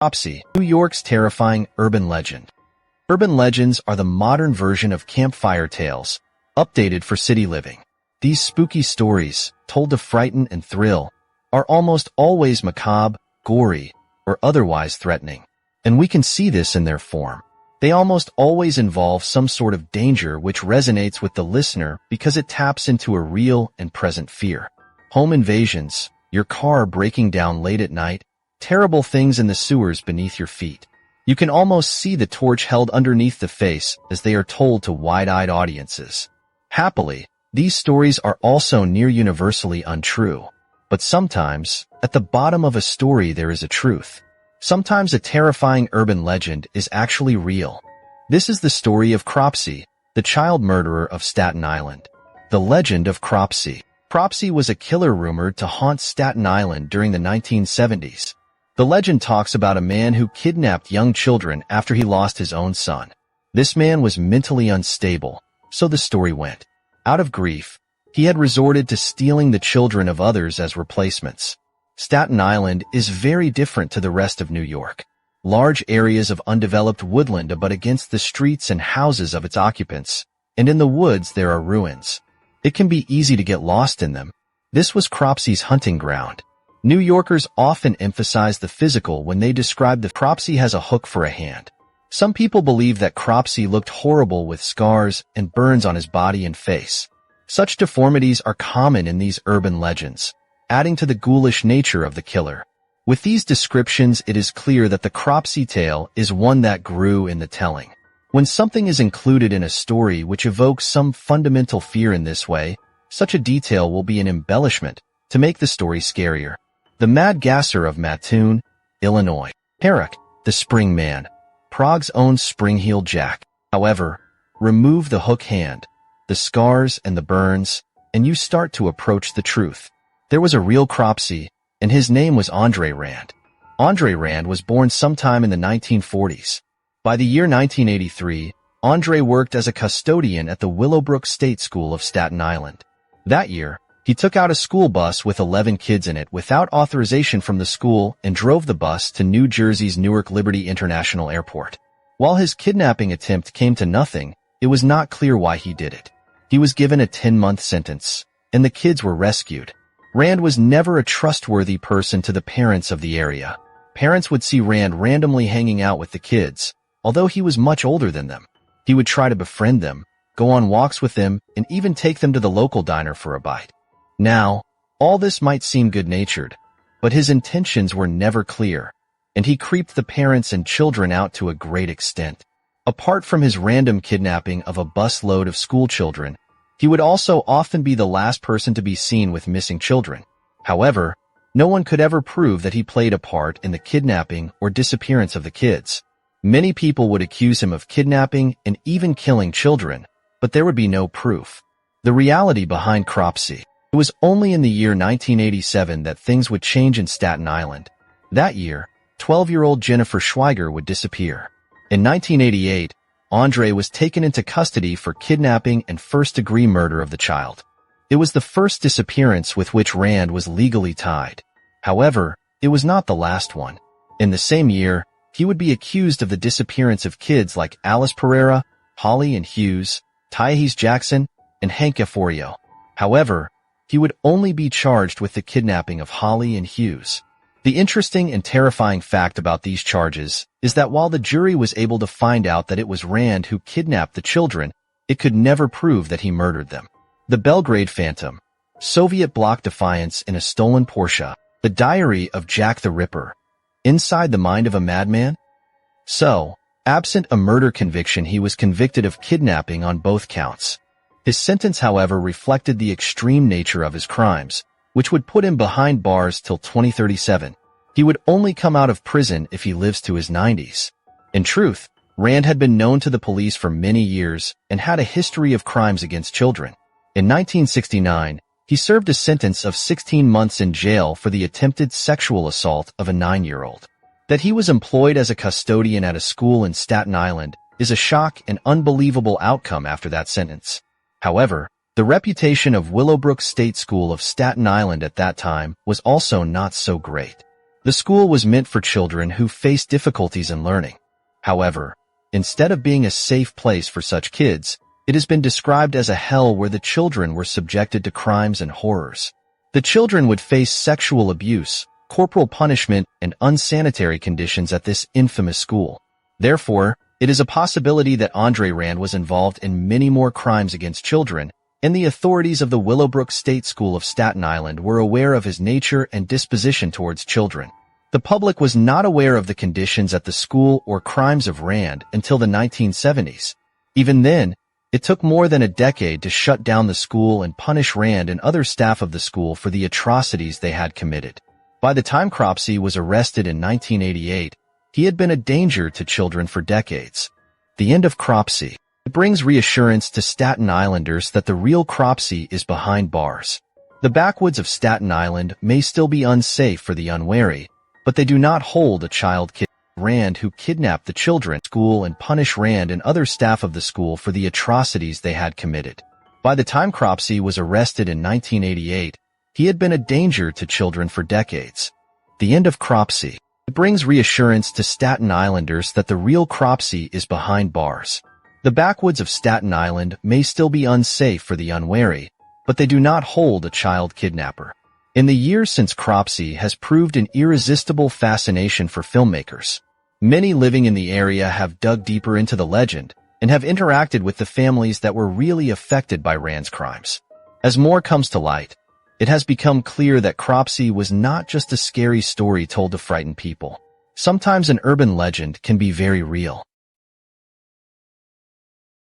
Cropsey, New York's terrifying urban legend. Urban legends are the modern version of campfire tales, updated for city living. These spooky stories, told to frighten and thrill, are almost always macabre, gory, or otherwise threatening. And we can see this in their form. They almost always involve some sort of danger which resonates with the listener because it taps into a real and present fear. Home invasions, your car breaking down late at night, terrible things in the sewers beneath your feet. You can almost see the torch held underneath the face as they are told to wide-eyed audiences. Happily, these stories are also near universally untrue. But sometimes, at the bottom of a story there is a truth. Sometimes a terrifying urban legend is actually real. This is the story of Cropsey, the child murderer of Staten Island. The legend of Cropsey. Cropsey was a killer rumored to haunt Staten Island during the 1970s. The legend talks about a man who kidnapped young children after he lost his own son. This man was mentally unstable, so the story went. Out of grief, he had resorted to stealing the children of others as replacements. Staten Island is very different to the rest of New York. Large areas of undeveloped woodland abut against the streets and houses of its occupants, and in the woods there are ruins. It can be easy to get lost in them. This was Cropsey's hunting ground. New Yorkers often emphasize the physical when they describe the Cropsey has a hook for a hand. Some people believe that Cropsey looked horrible with scars and burns on his body and face. Such deformities are common in these urban legends, adding to the ghoulish nature of the killer. With these descriptions, it is clear that the Cropsey tale is one that grew in the telling. When something is included in a story which evokes some fundamental fear in this way, such a detail will be an embellishment to make the story scarier. The Mad Gasser of Mattoon, Illinois. Herrick, the Spring Man. Prague's own Spring-Heeled Jack. However, remove the hook hand, the scars and the burns, and you start to approach the truth. There was a real Cropsey, and his name was Andre Rand. Andre Rand was born sometime in the 1940s. By the year 1983, Andre worked as a custodian at the Willowbrook State School of Staten Island. That year, he took out a school bus with 11 kids in it without authorization from the school and drove the bus to New Jersey's Newark Liberty International Airport. While his kidnapping attempt came to nothing, it was not clear why he did it. He was given a 10-month sentence, and the kids were rescued. Rand was never a trustworthy person to the parents of the area. Parents would see Rand randomly hanging out with the kids, although he was much older than them. He would try to befriend them, go on walks with them, and even take them to the local diner for a bite. Now, all this might seem good-natured, but his intentions were never clear, and he creeped the parents and children out to a great extent. Apart from his random kidnapping of a busload of school children, he would also often be the last person to be seen with missing children. However, no one could ever prove that he played a part in the kidnapping or disappearance of the kids. Many people would accuse him of kidnapping and even killing children, but there would be no proof. The reality behind Cropsey. It was only in the year 1987 that things would change in Staten Island. That year, 12-year-old Jennifer Schweiger would disappear. In 1988, Andre was taken into custody for kidnapping and first-degree murder of the child. It was the first disappearance with which Rand was legally tied. However, it was not the last one. In the same year, he would be accused of the disappearance of kids like Alice Pereira, Holly and Hughes, Tyhees Jackson, and Hank Eforio. However, he would only be charged with the kidnapping of Holly and Hughes. The interesting and terrifying fact about these charges is that while the jury was able to find out that it was Rand who kidnapped the children, it could never prove that he murdered them. The Belgrade Phantom. Soviet bloc defiance in a stolen Porsche. The Diary of Jack the Ripper. Inside the mind of a madman? So, absent a murder conviction, he was convicted of kidnapping on both counts. His sentence, however, reflected the extreme nature of his crimes, which would put him behind bars till 2037. He would only come out of prison if he lives to his 90s. In truth, Rand had been known to the police for many years and had a history of crimes against children. In 1969, he served a sentence of 16 months in jail for the attempted sexual assault of a 9-year-old. That he was employed as a custodian at a school in Staten Island is a shock and unbelievable outcome after that sentence. However, the reputation of Willowbrook State School of Staten Island at that time was also not so great. The school was meant for children who faced difficulties in learning. However, instead of being a safe place for such kids, it has been described as a hell where the children were subjected to crimes and horrors. The children would face sexual abuse, corporal punishment, and unsanitary conditions at this infamous school. Therefore, it is a possibility that Andre Rand was involved in many more crimes against children, and the authorities of the Willowbrook State School of Staten Island were aware of his nature and disposition towards children. The public was not aware of the conditions at the school or crimes of Rand until the 1970s. Even then, it took more than a decade to shut down the school and punish Rand and other staff of the school for the atrocities they had committed. By the time Cropsey was arrested in 1988, he had been a danger to children for decades. The end of Cropsey. It brings reassurance to Staten Islanders that the real Cropsey is behind bars. The backwoods of Staten Island may still be unsafe for the unwary, but they do not hold a child kidnapped Rand who kidnapped the children at school and punish Rand and other staff of the school for the atrocities they had committed. By the time Cropsey was arrested in 1988, he had been a danger to children for decades. The end of Cropsey. It brings reassurance to Staten Islanders that the real Cropsey is behind bars. The backwoods of Staten Island may still be unsafe for the unwary, but they do not hold a child kidnapper. In the years since Cropsey has proved an irresistible fascination for filmmakers. Many living in the area have dug deeper into the legend and have interacted with the families that were really affected by Rand's crimes. As more comes to light, it has become clear that Cropsey was not just a scary story told to frighten people. Sometimes an urban legend can be very real.